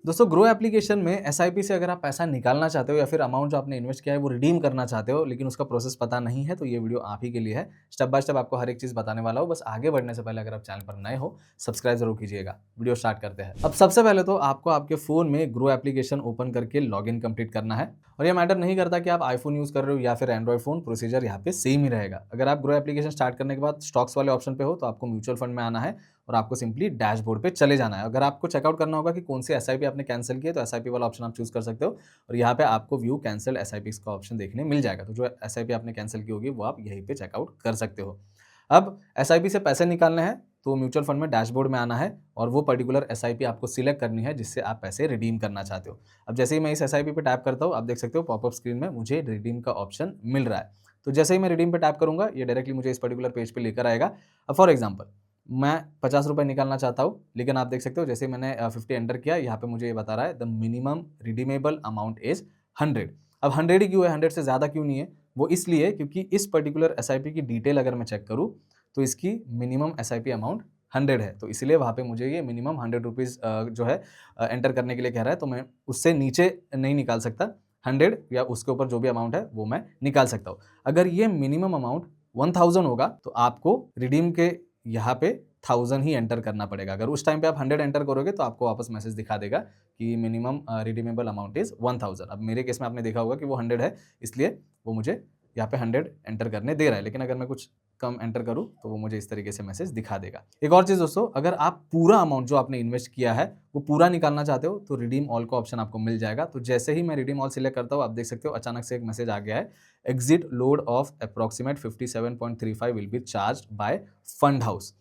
दोस्तों grow application में SIP से अगर आप पैसा निकालना चाहते हो या फिर अमाउंट जो आपने इन्वेस्ट किया है वो रिडीम करना चाहते हो लेकिन उसका प्रोसेस पता नहीं है, तो ये वीडियो आप ही के लिए है। स्टेप बाय स्टेप आपको हर एक चीज़ बताने वाला हूँ। बस आगे बढ़ने से पहले अगर आप चैनल पर नए हो, सब्सक्राइब जरूर कीजिएगा। वीडियो स्टार्ट करते हैं। अब सबसे पहले तो आपको आपके फ़ोन में ग्रो एप्लीकेशन ओपन करके लॉगिन कंप्लीट करना है। और ये मैटर नहीं करता कि आप आईफोन यूज़ कर रहे हो या फिर एंड्रॉइड फ़ोन, प्रोसीजर यहाँ पे सेम ही रहेगा। अगर आप ग्रो एप्लीकेशन स्टार्ट करने के बाद स्टॉक्स वाले ऑप्शन पे हो तो आपको म्यूचुअल फंड में आना है और आपको सिंपली डैशबोर्ड पे चले जाना है। अगर आपको चेकआउट करना होगा कि कौन सी एसआईपी आपने कैंसिल की है, तो एसआईपी वाला ऑप्शन आप चूज़ कर सकते हो और यहाँ पे आपको व्यू कैंसल एसआईपीज़ का ऑप्शन देखने मिल जाएगा। तो जो एसआईपी आपने कैंसिल की होगी वो आप यहीं पे चेकआउट कर सकते हो। अब एसआईपी से पैसे निकालने हैं तो म्यूचुअल फंड में डैशबोर्ड में आना है और वो पर्टिकुलर एसआईपी आपको सिलेक्ट करनी है जिससे आप पैसे रिडीम करना चाहते हो। अब जैसे ही मैं इस एसआईपी पे टैप करता हूँ, आप देख सकते हो पॉपअप स्क्रीन में मुझे रिडीम का ऑप्शन मिल रहा है। तो जैसे ही मैं रिडीम पे टैप करूँगा, ये डायरेक्टली मुझे इस पर्टिकुलर पेज पे लेकर आएगा। अब फॉर एग्जांपल मैं ₹50 निकालना चाहता हूँ, लेकिन आप देख सकते हो जैसे ही मैंने 50 एंटर किया, यहाँ पे मुझे ये बता रहा है the minimum redeemable amount is 100। अब 100 ही क्यों है, 100 से ज़्यादा क्यों नहीं है? वो इसलिए क्योंकि इस पर्टिकुलर एसआईपी की डिटेल अगर मैं चेक करूँ, तो इसकी मिनिमम एसआईपी अमाउंट 100 है। तो इसलिए वहाँ पे मुझे ये मिनिमम ₹100 जो है एंटर करने के लिए कह रहा है, तो मैं उससे नीचे नहीं निकाल सकता। 100 या उसके ऊपर जो भी अमाउंट है, वो मैं निकाल सकता हूँ। अगर ये मिनिमम अमाउंट 1000 होगा, तो आपको रिडीम के यहाँ पे 1000 ही एंटर करना पड़ेगा। अगर उस टाइम पे आप 100 एंटर करोगे तो आपको वापस मैसेज दिखा देगा कि मिनिमम रिडीमेबल अमाउंट इज़ 1000। अब मेरे केस में आपने देखा होगा कि वो 100 है, इसलिए वो मुझे यहाँ पे 100 एंटर करने दे रहा है। लेकिन अगर मैं कुछ कम एंटर करूँ तो वो मुझे इस तरीके से मैसेज दिखा देगा। एक और चीज़ दोस्तों, अगर आप पूरा अमाउंट जो आपने इन्वेस्ट किया है वो पूरा निकालना चाहते हो तो रिडीम ऑल का ऑप्शन आपको मिल जाएगा। तो जैसे ही मैं रिडीम ऑल सिलेक्ट करता हूँ, आप देख सकते हो अचानक से एक मैसेज आ गया है, exit load of approximate 57.35 will be charged bye fund house.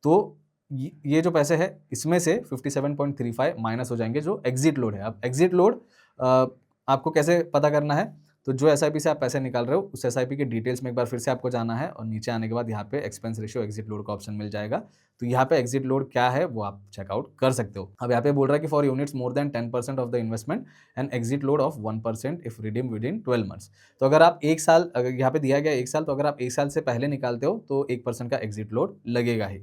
तो ये जो पैसे है इसमें से 57.35 माइनस हो जाएंगे जो एग्जिट लोड है। अब एग्जिट लोड आपको कैसे पता करना है? तो जो एसआईपी से आप पैसे निकाल रहे हो उस एसआईपी के डिटेल्स में एक बार फिर से आपको जाना है और नीचे आने के बाद यहाँ पे एक्सपेंस रेशियो एग्जिट लोड का ऑप्शन मिल जाएगा। तो यहाँ पे एग्जिट लोड क्या है वो आप चेकआउट कर सकते हो। अब यहाँ पे बोल रहा है कि for units more than 10% of the investment and exit load of 1% if redeem with in 12 months. तो अगर आप एक साल, अगर यहाँ पे दिया गया 1 साल, तो अगर आप 1 साल से पहले निकालते हो तो 1% का एग्जिट लोड लगेगा ही।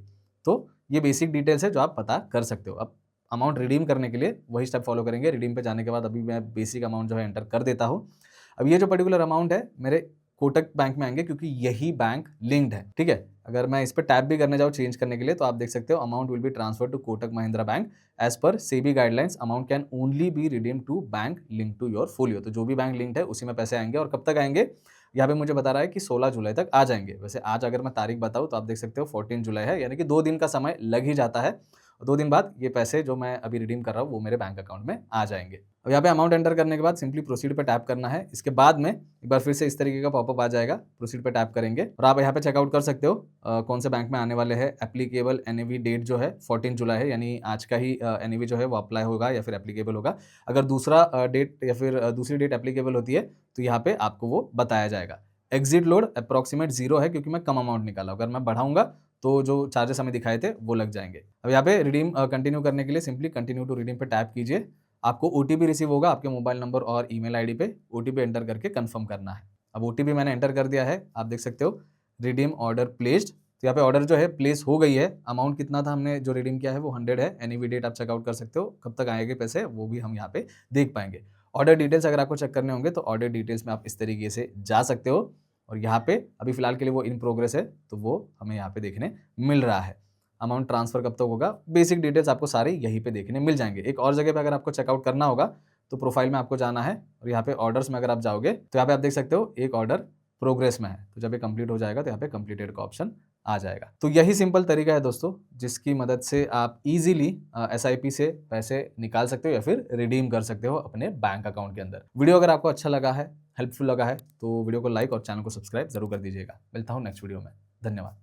तो ये बेसिक डिटेल्स है जो आप पता कर सकते हो। अब अमाउंट रिडीम करने के लिए वही स्टेप फॉलो करेंगे। रिडीम पे जाने के बाद अभी मैं बेसिक अमाउंट जो है एंटर कर देता हूँ। अब ये जो पर्टिकुलर अमाउंट है मेरे कोटक बैंक में आएंगे क्योंकि यही बैंक लिंक्ड है, ठीक है। अगर मैं इस पर टैप भी करने जाऊँ चेंज करने के लिए तो आप देख सकते हो amount will be transfer to Kotak Mahindra bank as per SEBI guidelines. Amount can only be redeem to bank link to your folio. तो जो भी बैंक लिंक्ड है उसी में पैसे आएंगे और कब तक आएंगे यहाँ पे मुझे बता रहा है कि 16 जुलाई तक आ जाएंगे। वैसे आज अगर मैं तारीख बताऊँ तो आप देख सकते हो 14 जुलाई है, यानी कि 2 दिन का समय लग ही जाता है। 2 दिन बाद ये पैसे जो मैं अभी रिडीम कर रहा हूँ वो मेरे बैंक अकाउंट में आ जाएंगे। अब यहाँ पे अमाउंट एंटर करने के बाद सिंपली प्रोसीड पे टैप करना है। इसके बाद में एक बार फिर से इस तरीके का पॉपअप आ जाएगा, प्रोसीड पे टैप करेंगे और आप यहाँ पे चेकआउट कर सकते हो कौन से बैंक में आने वाले हैं। एप्लीकेबल एनएवी डेट जो है 14 जुलाई है, यानी आज का ही एनएवी जो है वो अप्लाई होगा या फिर एप्लीकेबल होगा। अगर दूसरा डेट या फिर दूसरी डेट एप्लीकेबल होती है तो यहाँ पे आपको वो बताया जाएगा। एग्जिट लोड अप्रॉक्सीमेट 0 है क्योंकि मैं कम अमाउंट निकाला। अगर मैं बढ़ाऊंगा तो जो चार्जेस हमें दिखाए थे वो लग जाएंगे। अब यहाँ पे रिडीम कंटिन्यू करने के लिए सिंपली कंटिन्यू टू रिडीम पे टैप कीजिए। आपको ओटीपी रिसीव होगा आपके मोबाइल नंबर और ईमेल आईडी पे। ओटीपी एंटर करके कंफर्म करना है। अब ओटीपी मैंने एंटर कर दिया है, आप देख सकते हो रिडीम ऑर्डर प्लेस्ड। तो यहाँ पे ऑर्डर जो है प्लेस हो गई है। अमाउंट कितना था हमने जो रिडीम किया है वो 100 है। एनी डेट आप चेकआउट कर सकते हो, कब तक आएंगे पैसे वो भी हम यहाँ पे देख पाएंगे। ऑर्डर डिटेल्स अगर आपको चेक करने होंगे तो ऑर्डर डिटेल्स में आप इस तरीके से जा सकते हो और यहाँ पे अभी फिलहाल के लिए वो इन प्रोग्रेस है तो वो हमें यहाँ पे देखने मिल रहा है। अमाउंट ट्रांसफर कब तक होगा, बेसिक डिटेल्स आपको सारे यहीं पे देखने मिल जाएंगे। एक और जगह पे अगर आपको चेकआउट करना होगा तो प्रोफाइल में आपको जाना है और यहाँ पे ऑर्डर्स में अगर आप जाओगे तो यहाँ पे आप देख सकते हो एक ऑर्डर प्रोग्रेस में है। तो जब ये कंप्लीट हो जाएगा तो यहाँ पे कंप्लीटेड का ऑप्शन आ जाएगा। तो यही सिंपल तरीका है दोस्तों जिसकी मदद से आप इजीली एसआईपी से पैसे निकाल सकते हो या फिर रिडीम कर सकते हो अपने बैंक अकाउंट के अंदर। वीडियो अगर आपको अच्छा लगा है, हेल्पफुल लगा है तो वीडियो को लाइक और चैनल को सब्सक्राइब जरूर कर दीजिएगा। मिलता हूँ नेक्स्ट वीडियो में। धन्यवाद।